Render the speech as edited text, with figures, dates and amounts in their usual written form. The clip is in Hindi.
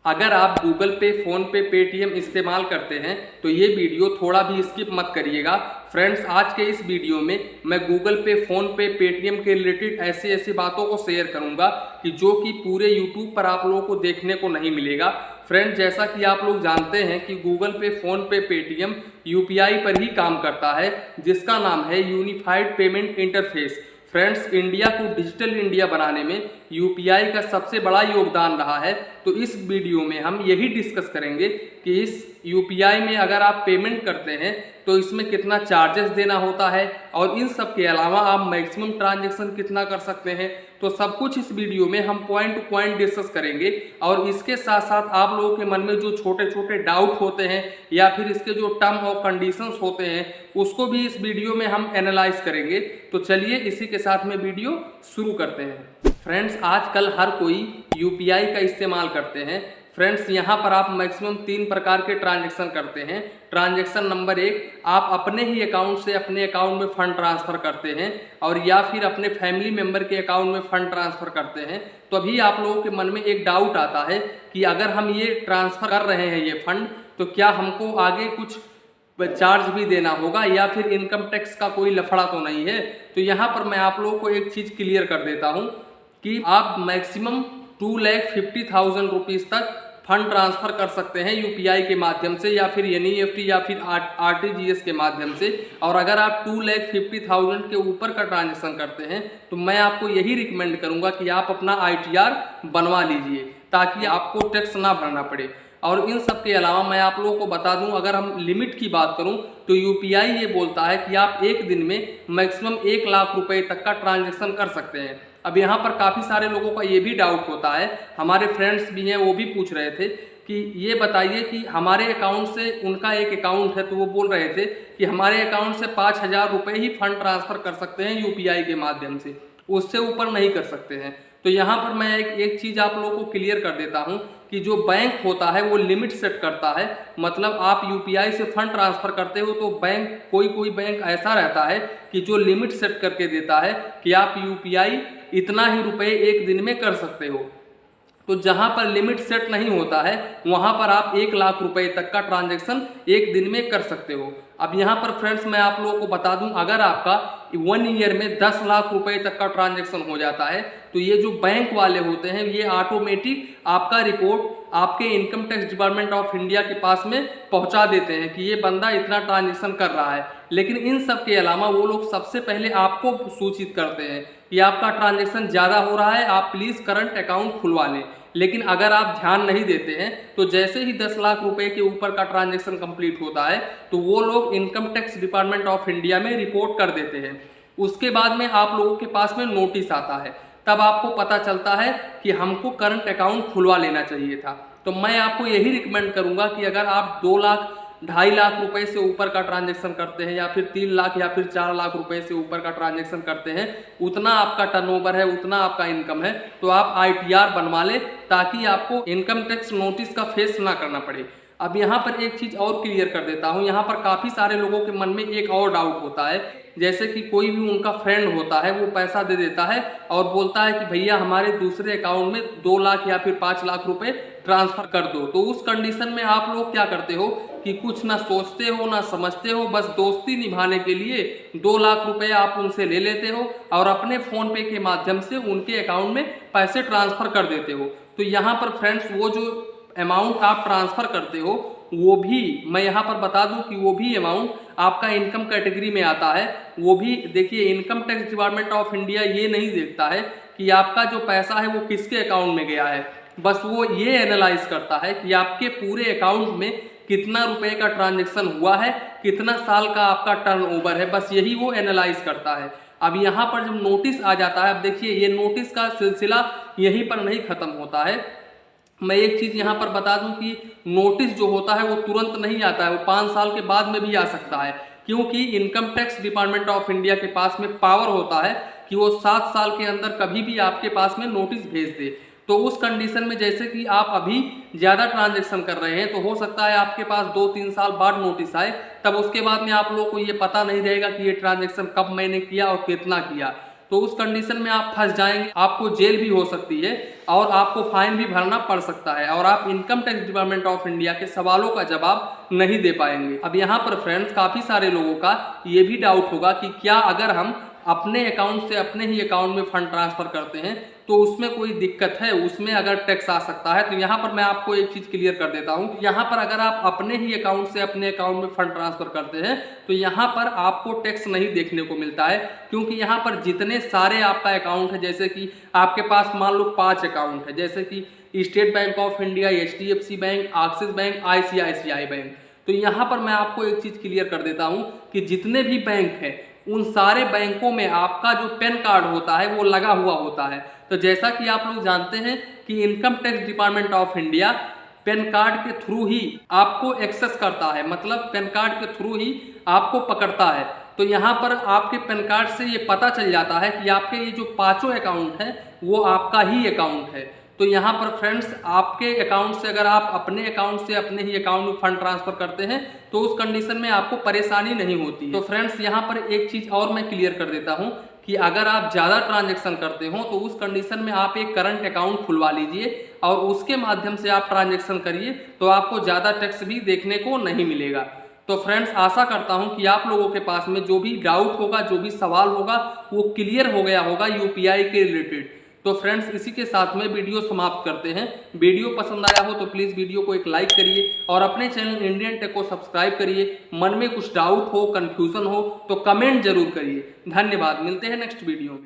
अगर आप गूगल पे, फ़ोन पे, पेटीएम इस्तेमाल करते हैं तो ये वीडियो थोड़ा भी स्किप मत करिएगा। फ्रेंड्स, आज के इस वीडियो में मैं गूगल पे, फ़ोन पे, पेटीएम के रिलेटेड ऐसी ऐसी बातों को शेयर करूंगा कि जो कि पूरे यूट्यूब पर आप लोगों को देखने को नहीं मिलेगा। फ्रेंड्स, जैसा कि आप लोग जानते हैं कि गूगल पे, फ़ोन पे, पेटीएम यूपीआई पर ही काम करता है, जिसका नाम है unified payment interface. Friends, India को डिजिटल इंडिया बनाने में यूपीआई का सबसे बड़ा योगदान रहा है। तो इस वीडियो में हम यही डिस्कस करेंगे कि इस यूपीआई में अगर आप पेमेंट करते हैं तो इसमें कितना चार्जेस देना होता है और इन सब के अलावा आप मैक्सिमम ट्रांजैक्शन कितना कर सकते हैं। तो सब कुछ इस वीडियो में हम पॉइंट टू पॉइंट डिस्कस करेंगे और इसके साथ साथ आप लोगों के मन में जो छोटे छोटे डाउट होते हैं या फिर इसके जो टर्म और कंडीशंस होते हैं उसको भी इस वीडियो में हम एनालाइज करेंगे। तो चलिए इसी के साथ में वीडियो शुरू करते हैं। फ्रेंड्स, आजकल हर कोई यूपीआई का इस्तेमाल करते हैं। फ्रेंड्स, यहाँ पर आप मैक्सिमम 3 प्रकार के ट्रांजैक्शन करते हैं। ट्रांजैक्शन नंबर 1, आप अपने ही अकाउंट से अपने अकाउंट में फ़ंड ट्रांसफ़र करते हैं और या फिर अपने फैमिली मेम्बर के अकाउंट में फ़ंड ट्रांसफ़र करते हैं। तो अभी आप लोगों के मन में एक डाउट आता है कि अगर हम ये ट्रांसफ़र कर रहे हैं ये फ़ंड, तो क्या हमको आगे कुछ चार्ज भी देना होगा या फिर इनकम टैक्स का कोई लफड़ा तो नहीं है। तो यहाँ पर मैं आप लोगों को एक चीज़ क्लियर कर देता हूँ कि आप मैक्सिमम 2,50,000 रुपीज़ तक फंड ट्रांसफ़र कर सकते हैं यूपीआई के माध्यम से या फिर एनईएफटी या फिर आरटीजीएस के माध्यम से। और अगर आप 2,50,000 के ऊपर का ट्रांजेक्शन करते हैं तो मैं आपको यही रिकमेंड करूंगा कि आप अपना आईटीआर बनवा लीजिए ताकि आपको टैक्स ना भरना पड़े। और इन सब के अलावा मैं आप लोगों को बता दूं, अगर हम लिमिट की बात करूं तो यूपीआई ये बोलता है कि आप एक दिन में मैक्सिमम 1 लाख रुपए तक का ट्रांजैक्शन कर सकते हैं। अब यहाँ पर काफ़ी सारे लोगों का ये भी डाउट होता है, हमारे फ्रेंड्स भी हैं वो भी पूछ रहे थे कि ये बताइए कि हमारे अकाउंट से, उनका एक अकाउंट है तो वो बोल रहे थे कि हमारे अकाउंट से 5,000 रुपये ही फंड ट्रांसफ़र कर सकते हैं यूपीआई के माध्यम से, उससे ऊपर नहीं कर सकते हैं। तो यहाँ पर मैं एक चीज़ आप लोगों को क्लियर कर देता हूँ कि जो बैंक होता है वो लिमिट सेट करता है। मतलब आप यूपीआई से फंड ट्रांसफ़र करते हो तो बैंक, कोई बैंक ऐसा रहता है कि जो लिमिट सेट करके देता है कि आप यूपीआई इतना ही रुपए एक दिन में कर सकते हो। तो जहां पर लिमिट सेट नहीं होता है वहां पर आप 1 लाख रुपए तक का ट्रांजैक्शन एक दिन में कर सकते हो। अब यहाँ पर फ्रेंड्स मैं आप लोगों को बता दूं, अगर आपका 1 ईयर में 10 लाख रुपए तक का ट्रांजैक्शन हो जाता है तो ये जो बैंक वाले होते हैं ये ऑटोमेटिक आपका रिपोर्ट आपके income tax department of India के पास में पहुंचा देते हैं कि ये बंदा इतना ट्रांजैक्शन कर रहा है। लेकिन इन सब के अलावा वो लोग सबसे पहले आपको सूचित करते हैं कि आपका ट्रांजैक्शन ज़्यादा हो रहा है, आप प्लीज़ करंट अकाउंट खुलवा लें। लेकिन अगर आप ध्यान नहीं देते हैं तो जैसे ही 10 लाख रुपए के ऊपर का ट्रांजैक्शन कंप्लीट होता है तो वो लोग income tax department of India में रिपोर्ट कर देते हैं। उसके बाद में आप लोगों के पास में नोटिस आता है, तब आपको पता चलता है कि हमको करंट अकाउंट खुलवा लेना चाहिए था। तो मैं आपको यही रिकमेंड करूंगा कि अगर आप 2 लाख, 2.5 लाख रुपए से ऊपर का ट्रांजैक्शन करते हैं या फिर 3 लाख या फिर 4 लाख रुपए से ऊपर का ट्रांजैक्शन करते हैं, उतना आपका टर्नओवर है, उतना आपका इनकम है, तो आप आईटीआर बनवा लें ताकि आपको इनकम टैक्स नोटिस का फेस ना करना पड़े। अब यहाँ पर एक चीज़ और क्लियर कर देता हूँ, यहाँ पर काफ़ी सारे लोगों के मन में एक और डाउट होता है, जैसे कि कोई भी उनका फ्रेंड होता है वो पैसा दे देता है और बोलता है कि भैया हमारे दूसरे अकाउंट में 2 लाख या फिर 5 लाख रुपए ट्रांसफ़र कर दो। तो उस कंडीशन में आप लोग क्या करते हो कि कुछ ना सोचते हो ना समझते हो, बस दोस्ती निभाने के लिए 2 लाख रुपए आप उनसे ले लेते हो और अपने फ़ोन पे के माध्यम से उनके अकाउंट में पैसे ट्रांसफ़र कर देते हो। तो यहाँ पर फ्रेंड्स वो जो अमाउंट आप ट्रांसफ़र करते हो वो भी मैं यहाँ पर बता दूं कि वो भी अमाउंट आपका इनकम कैटेगरी में आता है। वो भी देखिए, income tax department of India ये नहीं देखता है कि आपका जो पैसा है वो किसके अकाउंट में गया है, बस वो ये एनालाइज करता है कि आपके पूरे अकाउंट में कितना रुपए का ट्रांजैक्शन हुआ है, कितना साल का आपका टर्नओवर है, बस यही वो एनालाइज करता है। अब यहाँ पर जब नोटिस आ जाता है, अब देखिए ये नोटिस का सिलसिला यहीं पर नहीं खत्म होता है। मैं एक चीज़ यहाँ पर बता दूं कि नोटिस जो होता है वो तुरंत नहीं आता है, वो 5 साल के बाद में भी आ सकता है, क्योंकि income tax department of India के पास में पावर होता है कि वो 7 साल के अंदर कभी भी आपके पास में नोटिस भेज दे। तो उस कंडीशन में जैसे कि आप अभी ज़्यादा ट्रांजैक्शन कर रहे हैं तो हो सकता है आपके पास 2-3 साल बाद नोटिस आए, तब उसके बाद में आप लोगों को ये पता नहीं रहेगा कि ये ट्रांजैक्शन कब मैंने किया और कितना किया। तो उस कंडीशन में आप फंस जाएंगे, आपको जेल भी हो सकती है और आपको फाइन भी भरना पड़ सकता है और आप income tax department of India के सवालों का जवाब नहीं दे पाएंगे। अब यहाँ पर फ्रेंड्स काफ़ी सारे लोगों का ये भी डाउट होगा कि क्या अगर हम अपने अकाउंट से अपने ही अकाउंट में फंड ट्रांसफर करते हैं तो उसमें कोई दिक्कत है, उसमें अगर टैक्स आ सकता है? तो यहाँ पर मैं आपको एक चीज़ क्लियर कर देता हूँ। यहाँ पर अगर आप अपने ही अकाउंट से अपने अकाउंट में फंड ट्रांसफर करते हैं तो यहाँ पर आपको टैक्स नहीं देखने को मिलता है, क्योंकि यहाँ पर जितने सारे आपका अकाउंट है, जैसे कि आपके पास मान लो 5 अकाउंट है, जैसे कि state bank of India, HDFC bank, axis bank, ICICI bank, तो यहाँ पर मैं आपको एक चीज़ क्लियर कर देता हूँ कि जितने भी बैंक हैं उन सारे बैंकों में आपका जो पैन कार्ड होता है वो लगा हुआ होता है। तो जैसा कि आप लोग जानते हैं कि income tax department of India pan card के थ्रू ही आपको एक्सेस करता है, मतलब पैन कार्ड के थ्रू ही आपको पकड़ता है। तो यहाँ पर आपके पैन कार्ड से ये पता चल जाता है कि आपके ये जो 5 अकाउंट हैं वो आपका ही अकाउंट है। तो यहाँ पर फ्रेंड्स आपके अकाउंट से अगर आप अपने अकाउंट से अपने ही अकाउंट में फंड ट्रांसफर करते हैं तो उस कंडीशन में आपको परेशानी नहीं होती। तो फ्रेंड्स यहाँ पर एक चीज़ और मैं क्लियर कर देता हूँ कि अगर आप ज़्यादा ट्रांजैक्शन करते हो तो उस कंडीशन में आप एक करंट अकाउंट खुलवा लीजिए और उसके माध्यम से आप ट्रांजैक्शन करिए, तो आपको ज़्यादा टैक्स भी देखने को नहीं मिलेगा। तो फ्रेंड्स आशा करता हूं कि आप लोगों के पास में जो भी डाउट होगा, जो भी सवाल होगा वो क्लियर हो गया होगा UPI के रिलेटेड। तो फ्रेंड्स इसी के साथ में वीडियो समाप्त करते हैं। वीडियो पसंद आया हो तो प्लीज़ वीडियो को एक लाइक करिए और अपने चैनल इंडियन टेक को सब्सक्राइब करिए। मन में कुछ डाउट हो, कन्फ्यूज़न हो तो कमेंट जरूर करिए। धन्यवाद, मिलते हैं नेक्स्ट वीडियो में।